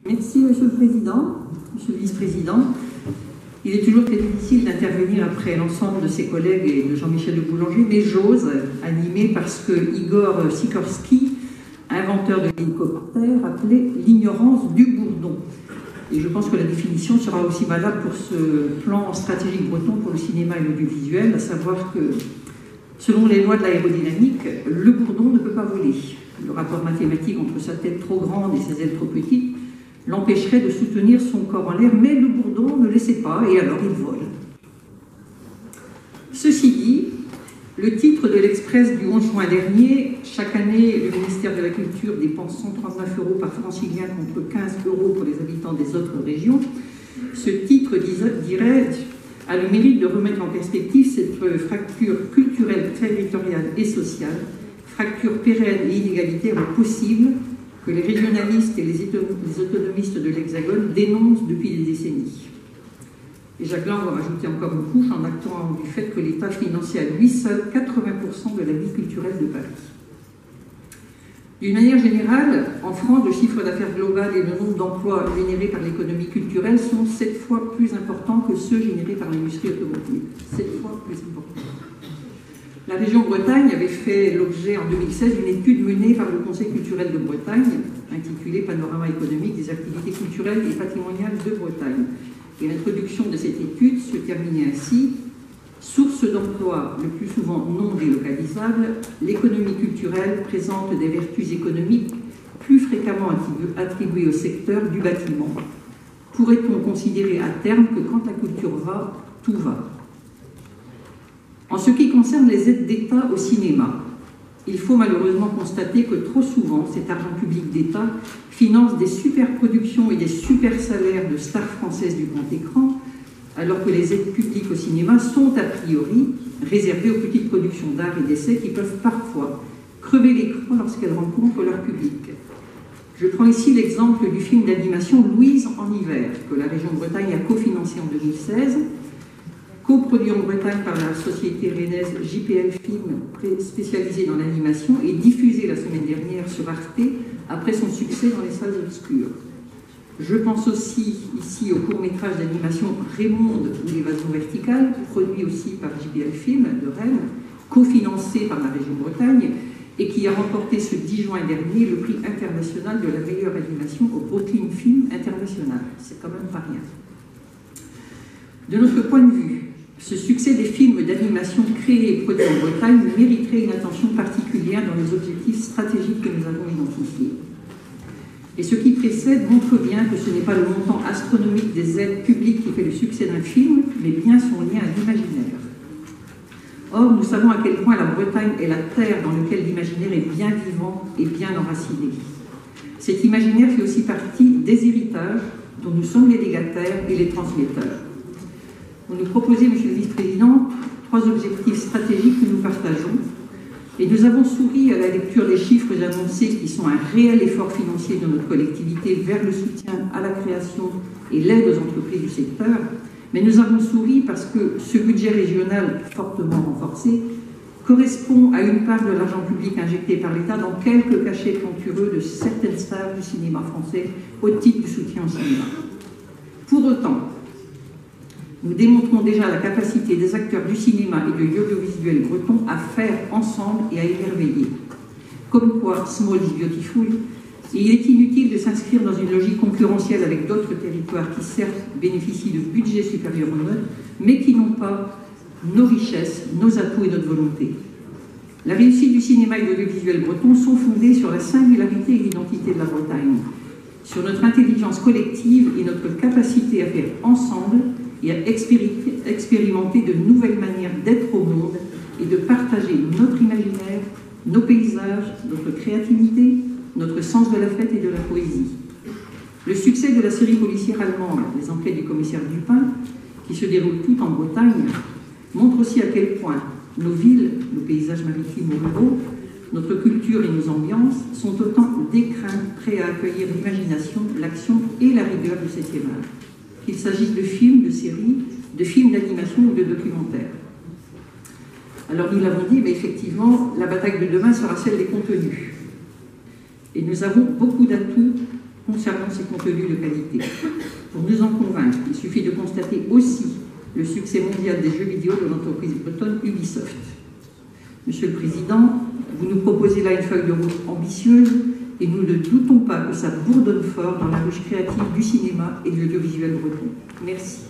Merci Monsieur le Président, Monsieur le Vice-président. Il est toujours très difficile d'intervenir après l'ensemble de ses collègues et de Jean-Michel de Boulanger, mais j'ose, animé parce que Igor Sikorsky, inventeur de l'hélicoptère, appelait l'ignorance du bourdon. Et je pense que la définition sera aussi valable pour ce plan stratégique breton pour le cinéma et l'audiovisuel, à savoir que, selon les lois de l'aérodynamique, le bourdon ne peut pas voler. Le rapport mathématique entre sa tête trop grande et ses ailes trop petites l'empêcherait de soutenir son corps en l'air, mais le bourdon ne laissait pas, et alors il vole. Ceci dit, le titre de l'Express du 11 juin dernier, chaque année, le ministère de la Culture dépense 139 € par francilien contre 15 € pour les habitants des autres régions. Ce titre dirait a le mérite de remettre en perspective cette fracture culturelle, territoriale et sociale, fracture pérenne et inégalitaire possible, que les régionalistes et les autonomistes de l'Hexagone dénoncent depuis des décennies. Et Jacques Lang va rajouter encore une couche en actant du fait que l'État finançait à lui seul 80% de la vie culturelle de Paris. D'une manière générale, en France, le chiffre d'affaires global et le nombre d'emplois générés par l'économie culturelle sont 7 fois plus importants que ceux générés par l'industrie automobile. 7 fois plus importants. La région Bretagne avait fait l'objet en 2016 d'une étude menée par le Conseil culturel de Bretagne, intitulée Panorama économique des activités culturelles et patrimoniales de Bretagne. Et l'introduction de cette étude se terminait ainsi. Source d'emploi le plus souvent non délocalisable, l'économie culturelle présente des vertus économiques plus fréquemment attribuées au secteur du bâtiment. Pourrait-on considérer à terme que quand la culture va, tout va ? En ce qui concerne les aides d'État au cinéma, il faut malheureusement constater que trop souvent, cet argent public d'État finance des super-productions et des super-salaires de stars françaises du grand écran, alors que les aides publiques au cinéma sont a priori réservées aux petites productions d'art et d'essai qui peuvent parfois crever l'écran lorsqu'elles rencontrent leur public. Je prends ici l'exemple du film d'animation Louise en hiver, que la région Bretagne a cofinancé en 2016, coproduit en Bretagne par la société rennaise JPL Film, spécialisée dans l'animation, et diffusé la semaine dernière sur Arte après son succès dans les salles obscures. Je pense aussi ici au court-métrage d'animation Raymonde ou l'évasion verticale, produit aussi par JPL Film de Rennes, cofinancé par la région Bretagne, et qui a remporté ce 10 juin dernier le prix international de la meilleure animation au Brooklyn Film International. C'est quand même pas rien. De notre point de vue, ce succès des films d'animation créés et produits en Bretagne mériterait une attention particulière dans les objectifs stratégiques que nous avons identifiés. Et ce qui précède montre bien que ce n'est pas le montant astronomique des aides publiques qui fait le succès d'un film, mais bien son lien à l'imaginaire. Or, nous savons à quel point la Bretagne est la terre dans laquelle l'imaginaire est bien vivant et bien enraciné. Cet imaginaire fait aussi partie des héritages dont nous sommes les légataires et les transmetteurs. Vous nous proposez, Monsieur le Vice-président, 3 objectifs stratégiques que nous partageons. Et nous avons souri à la lecture des chiffres annoncés qui sont un réel effort financier de notre collectivité vers le soutien à la création et l'aide aux entreprises du secteur. Mais nous avons souri parce que ce budget régional fortement renforcé correspond à une part de l'argent public injecté par l'État dans quelques cachets plantureux de certaines stars du cinéma français au titre du soutien au cinéma. Pour autant, nous démontrons déjà la capacité des acteurs du cinéma et de l'audiovisuel breton à faire ensemble et à émerveiller. Comme quoi, small is beautiful, et il est inutile de s'inscrire dans une logique concurrentielle avec d'autres territoires qui certes bénéficient de budgets supérieurs aux nôtres, mais qui n'ont pas nos richesses, nos atouts et notre volonté. La réussite du cinéma et de l'audiovisuel breton sont fondées sur la singularité et l'identité de la Bretagne, sur notre intelligence collective et notre capacité à faire ensemble et à expérimenter de nouvelles manières d'être au monde et de partager notre imaginaire, nos paysages, notre créativité, notre sens de la fête et de la poésie. Le succès de la série policière allemande, Les Enquêtes du commissaire Dupin, qui se déroule tout en Bretagne, montre aussi à quel point nos villes, nos paysages maritimes ou ruraux, notre culture et nos ambiances sont autant d'écrins prêts à accueillir l'imagination, l'action et la rigueur du 7e art. Qu'il s'agisse de films, de séries, de films d'animation ou de documentaires. Alors nous l'avons dit, mais effectivement, la bataille de demain sera celle des contenus. Et nous avons beaucoup d'atouts concernant ces contenus de qualité. Pour nous en convaincre, il suffit de constater aussi le succès mondial des jeux vidéo de l'entreprise bretonne Ubisoft. Monsieur le Président, vous nous proposez là une feuille de route ambitieuse et nous ne doutons pas que ça bourdonne fort dans la ruche créative du cinéma et de l'audiovisuel breton. Merci.